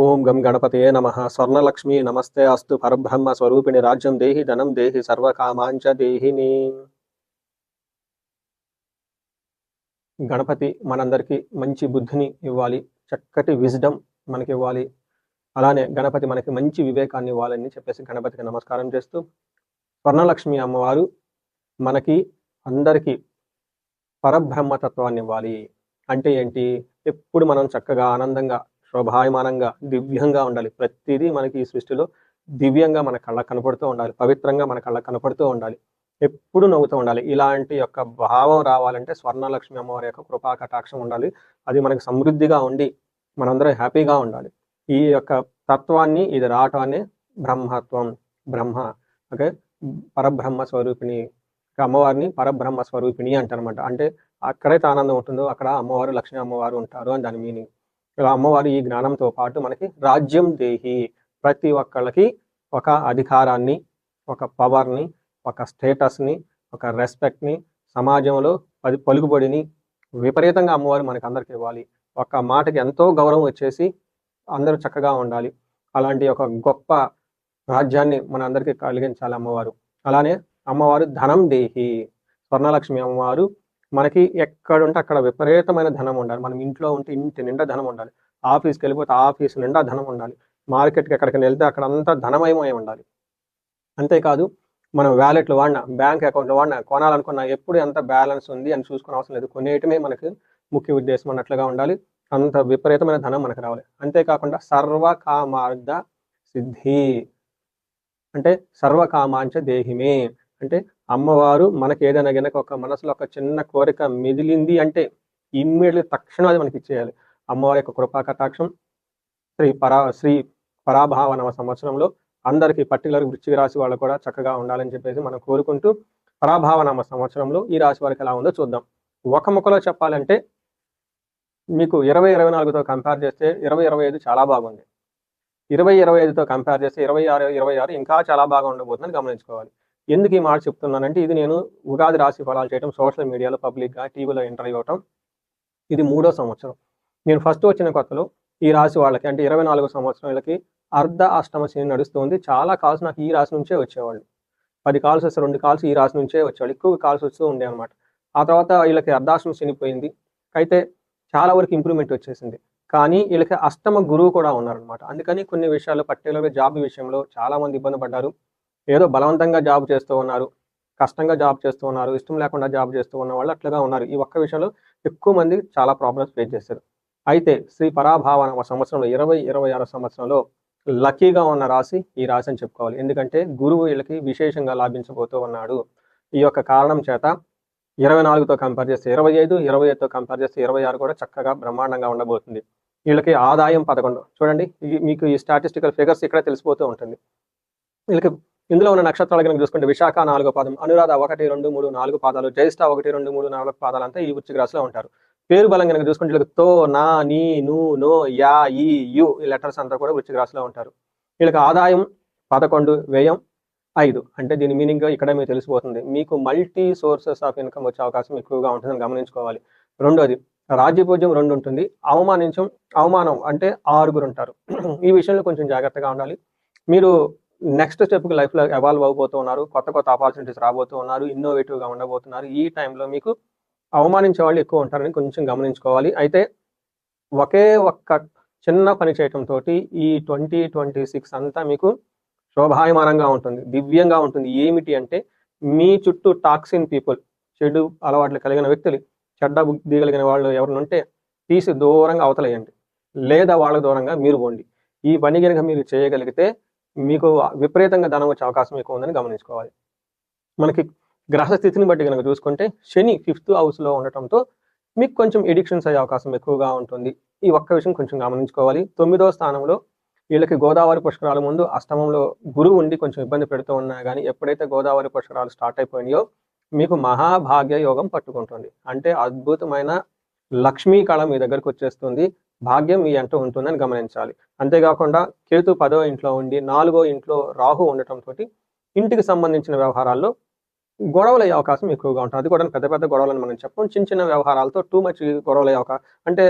ఓం గం గణపతయే నమః. స్వర్ణలక్ష్మి నమస్తే అస్తు. పరబ్రహ్మ స్వరూపిణి రాజ్యం దేహి ధనం దేహి సర్వకామాంచ దేహిని. గణపతి మనందరికీ మంచి బుద్ధిని ఇవ్వాలి, చక్కటి విజ్డమ్ మనకి ఇవ్వాలి. అలానే గణపతి మనకి మంచి వివేకాన్ని ఇవ్వాలని చెప్పేసి గణపతికి నమస్కారం చేస్తూ, స్వర్ణలక్ష్మి అమ్మవారు మనకి అందరికీ పరబ్రహ్మతత్వాన్ని ఇవ్వాలి. అంటే ఏంటి? ఎప్పుడు మనం చక్కగా ఆనందంగా శోభాయమానంగా దివ్యంగా ఉండాలి. ప్రతిదీ మనకి ఈ సృష్టిలో దివ్యంగా మన కళ్ళకు కనపడుతూ ఉండాలి, పవిత్రంగా మన కళ్ళకు కనపడుతూ ఉండాలి, ఎప్పుడు నవ్వుతూ ఉండాలి. ఇలాంటి యొక్క భావం రావాలంటే స్వర్ణలక్ష్మి అమ్మవారి యొక్క కృపా కటాక్షం ఉండాలి. అది మనకి సమృద్ధిగా ఉండి మనందరం హ్యాపీగా ఉండాలి. ఈ యొక్క తత్వాన్ని ఇది రావటాన్ని బ్రహ్మత్వం, బ్రహ్మ ఓకే, పరబ్రహ్మ స్వరూపిణి అమ్మవారిని పరబ్రహ్మ స్వరూపిణి అంటారనమాట. అంటే అక్కడైతే ఆనందం ఉంటుందో అక్కడ అమ్మవారు లక్ష్మీ అమ్మవారు ఉంటారు అని దాని మీనింగ్. ఇలా అమ్మవారు ఈ జ్ఞానంతో పాటు మనకి రాజ్యం దేహి, ప్రతి ఒక్కళ్ళకి ఒక అధికారాన్ని, ఒక పవర్ని, ఒక స్టేటస్ని, ఒక రెస్పెక్ట్ని, సమాజంలో పలుకుబడిని విపరీతంగా అమ్మవారు మనకి అందరికి ఇవ్వాలి. ఒక మాటకి ఎంతో గౌరవం వచ్చేసి అందరూ చక్కగా ఉండాలి. అలాంటి ఒక గొప్ప రాజ్యాన్ని మన అందరికీ కలిగించాలి అమ్మవారు. అలానే అమ్మవారు ధనం దేహి, స్వర్ణలక్ష్మి అమ్మవారు మనకి ఎక్కడుంటే అక్కడ విపరీతమైన ధనం ఉండాలి. మనం ఇంట్లో ఉంటే ఇంటి నిండా ధనం ఉండాలి, ఆఫీస్కి వెళ్ళిపోతే ఆఫీస్ నిండా ధనం ఉండాలి, మార్కెట్కి ఎక్కడికి వెళ్తే అక్కడ అంతా ధనమయమై ఉండాలి. అంతేకాదు మనం వ్యాలెట్లు వాడినా, బ్యాంక్ అకౌంట్లు వాడినా, కొనాలనుకున్నా ఎప్పుడు ఎంత బ్యాలెన్స్ ఉంది అని చూసుకునే అవసరం లేదు. కొనేయటమే మనకి ముఖ్య ఉద్దేశం అన్నట్లుగా ఉండాలి. అంత విపరీతమైన ధనం మనకు రావాలి. అంతేకాకుండా సర్వకామార్థ సిద్ధి, అంటే సర్వకామాంచ దేహిమే, అంటే అమ్మవారు మనకి ఏదైనా గనక ఒక మనసులో ఒక చిన్న కోరిక మిగిలింది అంటే ఇమ్మీడియట్ తక్షణం అది మనకి ఇచ్చేయాలి. అమ్మవారి యొక్క కృపా కటాక్షం శ్రీ పరాభావ నవ సంవత్సరంలో అందరికీ పర్టికులర్ వృశ్చిక రాశి వాళ్ళు కూడా చక్కగా ఉండాలని చెప్పేసి మనం కోరుకుంటూ, పరాభావ నవ సంవత్సరంలో ఈ రాశి వారికి ఎలా ఉందో చూద్దాం. ఒక ముక్కలో చెప్పాలంటే మీకు 2024తో కంపేర్ చేస్తే 2025 చాలా బాగుంది. 2025తో కంపేర్ చేస్తే 26 ఇంకా చాలా బాగా ఉండబోతుందని గమనించుకోవాలి. ఎందుకు ఈ మాట చెప్తున్నానంటే, ఇది నేను ఉగాది రాశి ఫలాలు చేయడం, సోషల్ మీడియాలో పబ్లిక్గా టీవీలో ఇంటర్వ్యూ అవటం ఇది 3వ సంవత్సరం. నేను ఫస్ట్ వచ్చిన కొత్తలో ఈ రాశి వాళ్ళకి అంటే 24 సంవత్సరం వీళ్ళకి అర్ధ అష్టమ శని నడుస్తుంది. చాలా కాల్స్ నాకు ఈ రాశి నుంచే వచ్చేవాళ్ళు. 10 కాల్స్ వస్తే 2 కాల్స్ ఈ రాశి నుంచే వచ్చేవాళ్ళు, ఎక్కువ కాల్స్ వస్తూ ఉండే అనమాట. ఆ తర్వాత వీళ్ళకి అర్ధాష్టమ శని పోయింది, అయితే చాలా వరకు ఇంప్రూవ్మెంట్ వచ్చేసింది. కానీ వీళ్ళకి అష్టమ గురువు కూడా ఉన్నారనమాట. అందుకని కొన్ని విషయాల్లో పర్టికులర్గా జాబ్ విషయంలో చాలా మంది ఇబ్బంది పడ్డారు. ఏదో బలవంతంగా జాబ్ చేస్తూ ఉన్నారు, కష్టంగా జాబ్ చేస్తూ ఉన్నారు, ఇష్టం లేకుండా జాబ్ చేస్తూ ఉన్న వాళ్ళు అట్లుగా ఉన్నారు. ఈ ఒక్క విషయంలో ఎక్కువ మంది చాలా ప్రాబ్లమ్స్ ఫేస్ చేశారు. అయితే శ్రీ పరాభావ సంవత్సరంలో 2026 సంవత్సరంలో లక్కీగా ఉన్న రాశి ఈ రాశి అని చెప్పుకోవాలి. ఎందుకంటే గురువు వీళ్ళకి విశేషంగా లాభించబోతూ ఉన్నాడు. ఈ యొక్క కారణం చేత 24తో కంపేర్ చేస్తే 25, 25తో కంపేర్ చేస్తే 26 కూడా చక్కగా బ్రహ్మాండంగా ఉండబోతుంది. వీళ్ళకి ఆదాయం 11. చూడండి, మీకు ఈ స్టాటిస్టికల్ ఫిగర్స్ ఇక్కడ తెలిసిపోతూ ఉంటుంది. వీళ్ళకి ఇందులో ఉన్న నక్షత్రాలు కనుక చూసుకుంటే విశాఖ 4వ పాదం, అనురాధ 1, 2, 3, 4 పాదాలు, జ్యేష్ఠ 1, 2, 3, 4 పాదాలు అంతా ఈ వృశ్చిక రాశిలో ఉంటారు. పేరు బలం కనుక చూసుకుంటే వీళ్ళకి తో, నా, నీ, ను, నో, యా, ఈ, యు ఈ లెటర్స్ అంతా కూడా వృశ్చిక రాశిలో ఉంటారు. వీళ్ళకి ఆదాయం 11, వ్యయం 5. అంటే దీని మీనింగ్ ఇక్కడ మీకు తెలిసిపోతుంది. మీకు మల్టీ సోర్సెస్ ఆఫ్ ఇన్కమ్ వచ్చే అవకాశం ఎక్కువగా ఉంటుందని గమనించుకోవాలి. రెండోది రాజ్యపూజ్యం 2 ఉంటుంది. అవమానం అంటే 6 ఉంటారు. ఈ విషయంలో కొంచెం జాగ్రత్తగా ఉండాలి. మీరు నెక్స్ట్ స్టెప్కి లైఫ్లో ఎవాల్వ్ అవబోతూ ఉన్నారు, కొత్త కొత్త ఆపర్చునిటీస్ రాబోతూ ఉన్నారు, ఇన్నోవేటివ్గా ఉండబోతున్నారు. ఈ టైంలో మీకు అవమానించే వాళ్ళు ఎక్కువ ఉంటారని కొంచెం గమనించుకోవాలి. అయితే ఒకే ఒక్క చిన్న పని చేయటంతో ఈ 2026 అంతా మీకు శోభాయమానంగా ఉంటుంది, దివ్యంగా ఉంటుంది. ఏమిటి అంటే, మీ చుట్టూ టాక్సిన్ పీపుల్, చెడు అలవాట్లు కలిగిన వ్యక్తులు, చెడ్డ బుద్ధి కలిగిన వాళ్ళు ఎవరిని ఉంటే తీసి దూరంగా అవతలేయండి, లేదా వాళ్ళ దూరంగా మీరు పోండి. ఈ పని కనుక మీరు చేయగలిగితే మీకు విపరీతంగా ధనం వచ్చే అవకాశం ఎక్కువ ఉందని గమనించుకోవాలి. మనకి గ్రహస్థితిని బట్టి కనుక చూసుకుంటే శని 5th హౌస్లో ఉండటంతో మీకు కొంచెం ఎడిక్షన్స్ అయ్యే అవకాశం ఎక్కువగా ఉంటుంది. ఈ ఒక్క విషయం కొంచెం గమనించుకోవాలి. 9వ స్థానంలో వీళ్ళకి గోదావరి పుష్కరాల ముందు అష్టమంలో గురువు ఉండి కొంచెం ఇబ్బంది పెడుతూ ఉన్నా కానీ ఎప్పుడైతే గోదావరి పుష్కరాలు స్టార్ట్ అయిపోయినాయో మీకు మహాభాగ్య యోగం పట్టుకుంటుంది. అంటే అద్భుతమైన లక్ష్మీ కళ మీ దగ్గరకు వచ్చేస్తుంది, భాగ్యం మీ అంటూ ఉంటుందని గమనించాలి. అంతేకాకుండా కేతు 10వ ఇంట్లో ఉండి 4వ ఇంట్లో రాహు ఉండటంతో ఇంటికి సంబంధించిన వ్యవహారాల్లో గొడవలు అయ్యే అవకాశం ఎక్కువగా ఉంటుంది. అది కూడా పెద్ద పెద్ద గొడవలని మనం చెప్పం, చిన్న చిన్న వ్యవహారాలతో టూ మచ్ గొడవలు అయ్యే అవకాశం, అంటే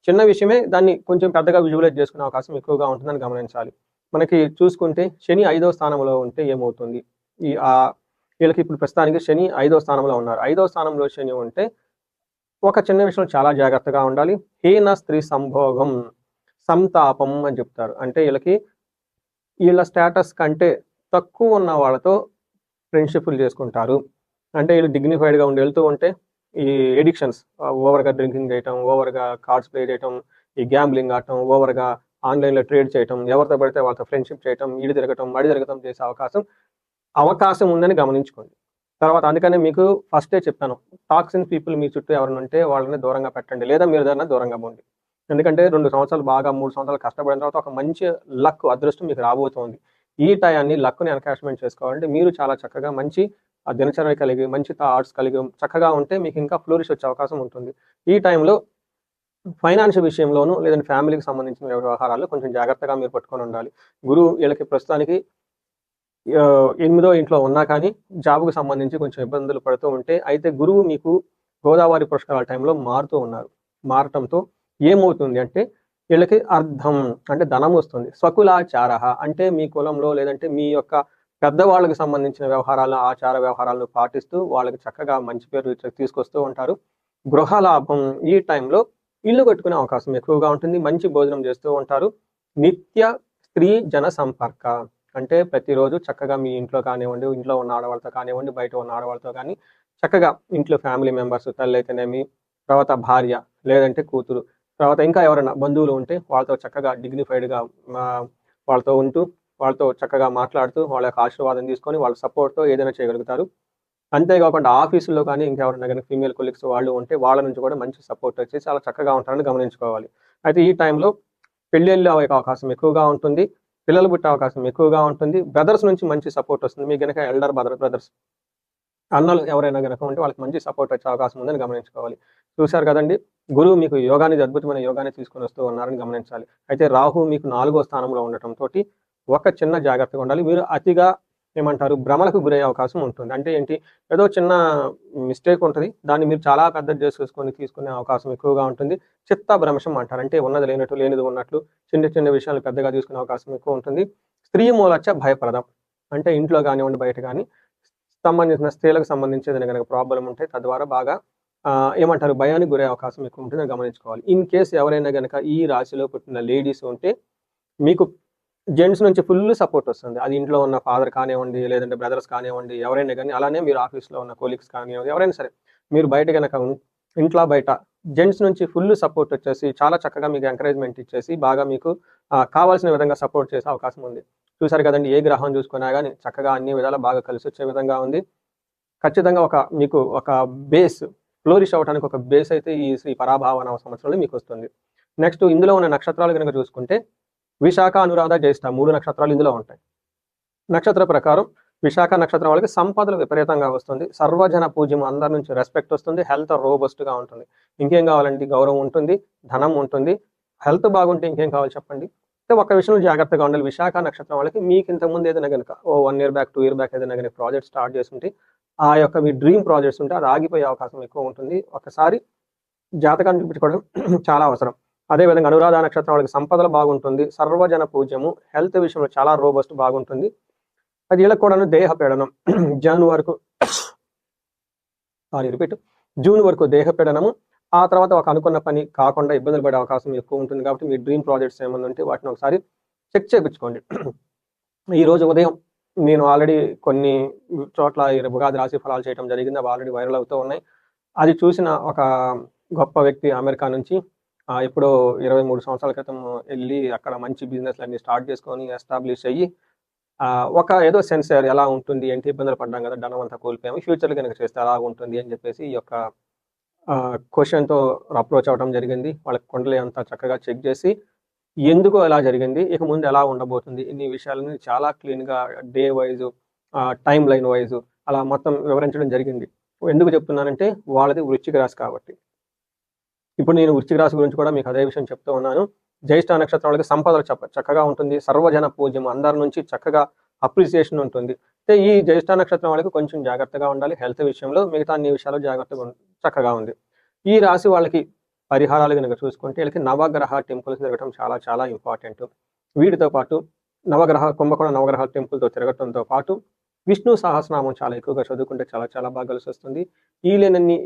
చిన్న విషయమే దాన్ని కొంచెం పెద్దగా విజువలైజ్ చేసుకునే అవకాశం ఎక్కువగా ఉంటుందని గమనించాలి. మనకి చూసుకుంటే శని 5వ స్థానంలో ఉంటే ఏమవుతుంది? ఈ వీళ్ళకి ఇప్పుడు ప్రస్తుతానికి శని 5వ స్థానంలో ఉన్నారు. 5వ స్థానంలో శని ఉంటే ఒక చిన్న విషయంలో చాలా జాగ్రత్తగా ఉండాలి. హీన స్త్రీ సంభోగం, సంతాపం అని చెప్తారు. అంటే వీళ్ళ స్టేటస్ కంటే తక్కువ ఉన్న వాళ్ళతో ఫ్రెండ్‌షిప్‌లు చేసుకుంటారు. అంటే వీళ్ళు డిగ్నిఫైడ్‌గా ఉండి వెళ్తూ ఉంటే ఈ ఎడిక్షన్స్ ఓవర్‌గా డ్రింకింగ్ చేయటం, ఓవర్‌గా కార్డ్స్ ప్లే చేయటం, ఈ గ్యాంబ్లింగ్ ఆడటం, ఓవర్‌గా ఆన్‌లైన్‌లో ట్రేడ్ చేయటం, ఎవరితో పడితే వాళ్ళతో ఫ్రెండ్‌షిప్ చేయటం, ఈడు తిరగటం, మడి తిరగటం చేసే అవకాశం ఉందని గమనించుకోండి. తర్వాత అందుకనే మీకు ఫస్టే చెప్పాను. టాక్సిన్ పీపుల్ మీ చుట్టూ ఎవరైనా ఉంటే వాళ్ళని దూరంగా పెట్టండి. లేదా మీరు ఏదైనా దూరంగా పోండి. ఎందుకంటే 2 సంవత్సరాలు బాగా 3 సంవత్సరాలు కష్టపడిన తర్వాత ఒక మంచి అదృష్టం మీకు రాబోతోంది. ఈ టయాన్ని లక్‌ని ఎన్‌కాష్‌మెంట్ చేసుకోవాలంటే మీరు చాలా చక్కగా మంచి దినచర్య కలిగి, మంచి థాట్స్ కలిగి చక్కగా ఉంటే మీకు ఇంకా ఫ్లోరిష్ వచ్చే అవకాశం ఉంటుంది. ఈ టైంలో ఫైనాన్షియల్ విషయంలోనూ లేదంటే ఫ్యామిలీకి సంబంధించిన వ్యవహారాల్లో కొంచెం జాగ్రత్తగా మీరు పట్టుకొని ఉండాలి. గురువు వీళ్ళకి ప్రస్తుతానికి 8దో ఇంట్లో ఉన్నా కానీ జాబ్‌కు సంబంధించి కొంచెం ఇబ్బందులు పడుతూ ఉంటే, అయితే గురువు మీకు గోదావరి పుష్కరాల టైంలో మారుతూ ఉన్నారు. మారటంతో ఏమవుతుంది అంటే వీళ్ళకి అర్థం అంటే ధనం వస్తుంది. స్వకులాచారః అంటే మీ కులంలో లేదంటే మీ యొక్క పెద్దవాళ్ళకి సంబంధించిన వ్యవహారాలను, ఆచార వ్యవహారాలను పాటిస్తూ వాళ్ళకి చక్కగా మంచి పేరు తీసుకొస్తూ ఉంటారు. గృహలాభం ఈ టైంలో ఇల్లు కట్టుకునే అవకాశం ఎక్కువగా ఉంటుంది. మంచి భోజనం చేస్తూ ఉంటారు. నిత్య స్త్రీ జన సంపర్క అంటే ప్రతిరోజు చక్కగా మీ ఇంట్లో కానివ్వండి, ఇంట్లో ఉన్న ఆడవాళ్ళతో కానివ్వండి, బయట ఉన్న ఆడవాళ్ళతో కానీ చక్కగా ఇంట్లో ఫ్యామిలీ మెంబర్స్ తల్లయితేనేమి, తర్వాత భార్య లేదంటే కూతురు, తర్వాత ఇంకా ఎవరైనా బంధువులు ఉంటే వాళ్ళతో చక్కగా డిగ్నిఫైడ్‌గా వాళ్ళతో ఉంటూ, వాళ్ళతో చక్కగా మాట్లాడుతూ, వాళ్ళ యొక్క ఆశీర్వాదం తీసుకొని, వాళ్ళ సపోర్ట్‌తో ఏదైనా చేయగలుగుతారు. అంతేకాకుండా ఆఫీసుల్లో కానీ ఇంకెవరైనా గాని ఫీమేల్ కొలీగ్స్ వాళ్ళు ఉంటే వాళ్ళ నుంచి కూడా మంచి సపోర్ట్ వచ్చి చాలా చక్కగా ఉంటారని గమనించుకోవాలి. అయితే ఈ టైంలో పెళ్ళిళ్ళు అయ్యే అవకాశం ఎక్కువగా ఉంటుంది. పిల్లలు పుట్టే అవకాశం ఎక్కువగా ఉంటుంది. బ్రదర్స్ నుంచి మంచి సపోర్ట్ వస్తుంది. మీకు గనక ఎల్డర్ బ్రదర్స్ అన్నలు ఎవరైనా గనక ఉంటే వాళ్ళకి మంచి సపోర్ట్ వచ్చే అవకాశం ఉందని గమనించుకోవాలి. చూశారు కదండీ! గురువు మీకు అద్భుతమైన యోగాన్ని తీసుకొని వస్తూ ఉన్నారని గమనించాలి. అయితే రాహు మీకు 4వ స్థానంలో ఉండటంతోటి ఒక చిన్న జాగ్రత్తగా ఉండాలి. మీరు అతిగా భ్రమలకు గురయ్యే అవకాశం ఉంటుంది. అంటే ఏంటి? ఏదో చిన్న మిస్టేక్ ఉంటది. దాన్ని మీరు చాలా పెద్దది చేసేసుకొని తీసుకునే అవకాశం ఎక్కువగా ఉంటుంది. చిత్తభ్రంశం అంటారు. అంటే ఉన్నది లేనట్టు, లేనిది ఉన్నట్లు చిన్న చిన్న విషయాలు పెద్దగా తీసుకునే అవకాశం ఎక్కువ ఉంటుంది. స్త్రీ మూలచ్చ భయప్రదం. అంటే ఇంట్లో గానివ్వండి, బయట గాని సంబంధించిన స్త్రీలకు సంబంధించి ఏదైనా గనక ప్రాబ్లమ్ ఉంటే తద్వారా బాగా భయానికి గురయ్యే అవకాశం ఎక్కువ ఉంటుందని గమనించుకోవాలి. ఇన్ కేస్ ఎవరైనా గనక ఈ రాశిలో పుట్టిన లేడీస్ ఉంటే మీకు జెంట్స్ నుంచి ఫుల్ సపోర్ట్ వస్తుంది. అది ఇంట్లో ఉన్న ఫాదర్ కానివ్వండి, లేదంటే బ్రదర్స్ కానివ్వండి, ఎవరైనా గాని అలానే మీరు ఆఫీస్‌లో ఉన్న కొలీగ్స్ కానివ్వండి, ఎవరైనా సరే మీరు బయట గనక ఇంట్లో బయట జెంట్స్ నుంచి ఫుల్ సపోర్ట్ వచ్చేసి చాలా చక్కగా మీకు ఎంకరేజ్‌మెంట్ ఇచ్చేసి బాగా మీకు కావాల్సిన విధంగా సపోర్ట్ చేసే అవకాశం ఉంది. చూసారు కదండీ! ఏ గ్రహం చూసుకున్నా గాని చక్కగా అన్ని విధాలా బాగా కలిసొచ్చే విధంగా ఉంది. ఖచ్చితంగా మీకు ఒక బేస్ ఫ్లోరిష్ అవ్వడానికి ఒక బేస్ అయితే ఈ శ్రీ పరాభావ నవ సంవత్సరంలో మీకొస్తుంది. నెక్స్ట్ ఇందులో ఉన్న నక్షత్రాలు గనక చూసుకుంటే విశాఖ, అనురాధ, జ్యేష్ఠ 3 నక్షత్రాలు ఇందులో ఉంటాయి. నక్షత్ర ప్రకారం విశాఖ నక్షత్రం వాళ్ళకి సంపదలు విపరీతంగా వస్తుంది. సర్వజన పూజ్యం అందరి నుంచి రెస్పెక్ట్ వస్తుంది. హెల్త్ రోబస్ట్‌గా ఉంటుంది. ఇంకేం కావాలండి? గౌరవం ఉంటుంది, ధనం ఉంటుంది. హెల్త్ బాగుంటే ఇంకేం కావాలి చెప్పండి? అయితే ఒక్క విషయంలో జాగ్రత్తగా ఉండాలి. విశాఖ నక్షత్రం వాళ్ళకి మీకు ఇంతకుముందు ఏదైనా గనక 1 ఇయర్ బ్యాక్, 2 ఇయర్ బ్యాక్ ఏదైనా గనక ప్రాజెక్ట్ స్టార్ట్ చేసుంటే ఆ యొక్క మీ డ్రీమ్ ప్రాజెక్ట్స్ ఉంటే అది ఆగిపోయే అవకాశం ఎక్కువ ఉంటుంది. ఒకసారి జాతకాన్ని చూపించుకోవడం చాలా అవసరం. అదేవిధంగా అనురాధ నక్షత్రం వాళ్ళకి సంపదలు బాగుంటుంది. సర్వజన పూజ్యము. హెల్త్ విషయంలో చాలా రోబస్ట్ బాగుంటుంది. అది వీళ్ళకి కూడాను దేహ పీడనం జూన్ వరకు జూన్ వరకు దేహ పీడనము. ఆ తర్వాత ఒక అనుకున్న పని కాకుండా ఇబ్బందులు పడే అవకాశం ఎక్కువ ఉంటుంది కాబట్టి మీ డ్రీమ్ ప్రాజెక్ట్స్ ఏమన్నా ఉంటే వాటిని ఒకసారి చెక్ చేపించుకోండి. ఈరోజు ఉదయం నేను ఆల్రెడీ కొన్ని చోట్ల ఉగాది రాశి ఫలాలు చేయడం జరిగింది. అవి ఆల్రెడీ వైరల్ అవుతూ ఉన్నాయి. అది చూసిన ఒక గొప్ప వ్యక్తి అమెరికా నుంచి ఎప్పుడో 23 సంవత్సరాల క్రితం వెళ్ళి అక్కడ మంచి బిజినెస్‌లన్నీ స్టార్ట్ చేసుకొని ఎస్టాబ్లిష్ అయ్యి ఒక ఏదో సెన్స్ ఎలా ఉంటుంది ఏంటి ఇబ్బందులు పడ్డాం కదా! ధనం అంతా కోల్పోయాము. ఫ్యూచర్‌లో గనక చేస్తే ఎలా ఉంటుంది అని చెప్పేసి ఈ యొక్క క్వెషన్‌తో అప్రోచ్ అవ్వడం జరిగింది. వాళ్ళకి కుండలి అంతా చక్కగా చెక్ చేసి ఎందుకు అలా జరిగింది? ఇక ముందు ఎలా ఉండబోతుంది? ఇన్ని విషయాలని చాలా క్లీన్‌గా day wise timeline wise అలా మొత్తం వివరించడం జరిగింది. ఎందుకు చెప్తున్నానంటే వాళ్ళది వృశ్చిక రాశి కాబట్టి. ఇప్పుడు నేను వృశ్చిక రాశి గురించి కూడా మీకు అదే విషయం చెప్తూ ఉన్నాను. జ్యేష్ఠ నక్షత్రం వాళ్ళకి సంపదలు చక్కగా ఉంటుంది. సర్వజన పూజ్యం అందరి నుంచి చక్కగా అప్రిసియేషన్ ఉంటుంది. అయితే ఈ జ్యేష్ఠ నక్షత్రం వాళ్ళకి కొంచెం జాగ్రత్తగా ఉండాలి. హెల్త్ విషయంలో మిగతా అన్ని విషయాలు చక్కగా ఉంది. ఈ రాశి వాళ్ళకి పరిహారాలు గనుక చూసుకుంటే వీళ్ళకి నవగ్రహ టెంపుల్స్ తిరగటం చాలా చాలా ఇంపార్టెంట్. వీటితో పాటు కుంభకోణం నవగ్రహ టెంపుల్‌తో తిరగటంతో పాటు విష్ణు సహస్రనామం చాలా ఎక్కువగా చదువుకుంటే చాలా చాలా బాగా కలిసొస్తుంది. వీలైనన్ని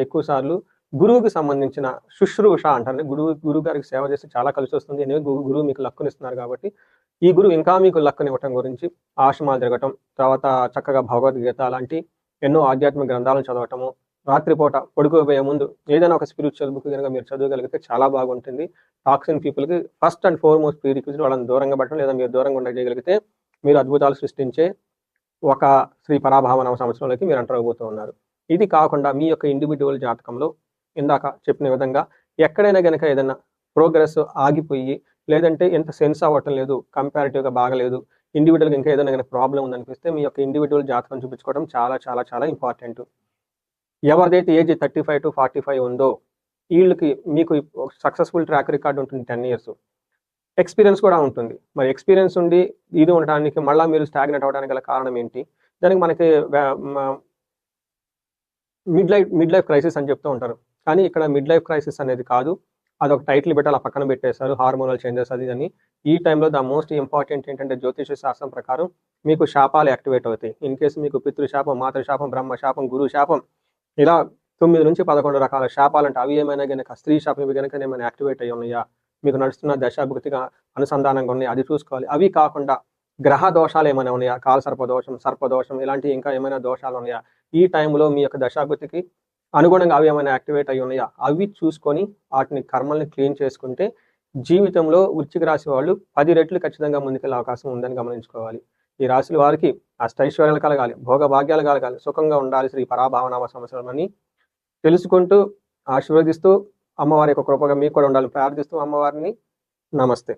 ఎక్కువ సార్లు గురువుకి సంబంధించిన శుశ్రూష అంటారు. గురువు గారికి సేవ చేస్తే చాలా కలిసొస్తుంది. ఎనివే గురువు మీకు లక్కునిస్తున్నారు కాబట్టి, ఈ గురువు ఇంకా మీకు లక్కునివ్వటం గురించి ఆశ్రమాలు తిరగటం, తర్వాత చక్కగా భగవద్గీత లాంటి ఎన్నో ఆధ్యాత్మిక గ్రంథాలను చదవటము, రాత్రిపూట పడుకోబోయే ముందు ఏదైనా ఒక స్పిరిచువల్ బుక్ గనుక మీరు చదవగలిగితే చాలా బాగుంటుంది. టాక్సిన్ పీపుల్‌కి first and foremost pre requisite వాళ్ళని దూరంగా పెట్టడం, లేదా మీరు దూరంగా ఉండజేయగలిగితే మీరు అద్భుతాలు సృష్టించే ఒక శ్రీ పరాభావ సంవత్సరంలోకి మీరు ఎంటర్ అవబోతూ ఉన్నారు. ఇది కాకుండా మీ యొక్క ఇండివిడ్యువల్ జాతకంలో ఇందాక చెప్పిన విధంగా ఎక్కడైనా గనక ఏదైనా ప్రోగ్రెస్ ఆగిపోయి, లేదంటే ఎంత సెన్స్ అవ్వటం లేదు, కంపారిటివ్‌గా బాగలేదు, ఇండివిడ్యువల్‌గా ఇంకా ఏదైనా గనక ప్రాబ్లమ్ ఉందనిపిస్తే మీ యొక్క ఇండివిడ్యువల్ జాతకం చూపించుకోవడం చాలా చాలా చాలా ఇంపార్టెంట్. ఎవరిదైతే ఏజ్ 35-45 ఉందో ఈళ్ళకి మీకు సక్సెస్‌ఫుల్ ట్రాక్ రికార్డ్ ఉంటుంది 10 ఇయర్స్. ఎక్స్‌పీరియన్స్ కూడా ఉంటుంది. మరి ఎక్స్‌పీరియన్స్ ఉండి ఇది ఉండటానికి మళ్ళా మీరు స్టాగ్నెట్ అవ్వడానికి గల కారణం ఏంటి? దానికి మనకి మిడ్ లైఫ్ క్రైసిస్ అని చెప్తూ ఉంటారు. కానీ ఇక్కడ మిడ్ లైఫ్ క్రైసిస్ అనేది కాదు. అదొక టైటిల్ పెట్టి అలా పక్కన పెట్టేశారు. హార్మోనల్ చేంజెస్ అది అని. ఈ టైంలో ద మోస్ట్ ఇంపార్టెంట్ ఏంటంటే జ్యోతిష శాస్త్రం ప్రకారం మీకు శాపాలు యాక్టివేట్ అవుతాయి. ఇన్ కేస్ మీకు పితృశాపం, మాతృశాపం, బ్రహ్మ శాపం, గురు శాపం ఇలా 9-11 రకాల శాపాలంటే అవి ఏమైనా గనక స్త్రీ శాపం ఇవి గనక ఏమైనా యాక్టివేట్ అయ్యి ఉన్నాయా? మీకు నడుస్తున్న దశాభుక్తిగా అనుసంధానంగా ఉన్నాయి అది చూసుకోవాలి. అవి కాకుండా గ్రహ దోషాలు ఏమైనా ఉన్నాయా? కాలసర్పదోషం, సర్పదోషం ఇలాంటి ఇంకా ఏమైనా దోషాలు ఉన్నాయా? ఈ టైంలో మీ యొక్క దశాభుక్తికి అనుగుణంగా అవి ఏమైనా యాక్టివేట్ అయ్యి ఉన్నాయా? అవి చూసుకొని వాటిని కర్మల్ని క్లీన్ చేసుకుంటే జీవితంలో వృశ్చిక రాశి వాళ్ళు 10 రెట్లు ఖచ్చితంగా ముందుకెళ్ళే అవకాశం ఉందని గమనించుకోవాలి. ఈ రాశుల వారికి అష్టైశ్వర్యాలు కలగాలి, భోగభాగ్యాలు కలగాలి, సుఖంగా ఉండాలి శ్రీ పరాభావనామ సంవత్సరం అని తెలుసుకుంటూ, ఆశీర్వదిస్తూ, అమ్మవారి యొక్క కృపగా మీకు కూడా ఉండాలని ప్రార్థిస్తూ అమ్మవారిని నమస్తే.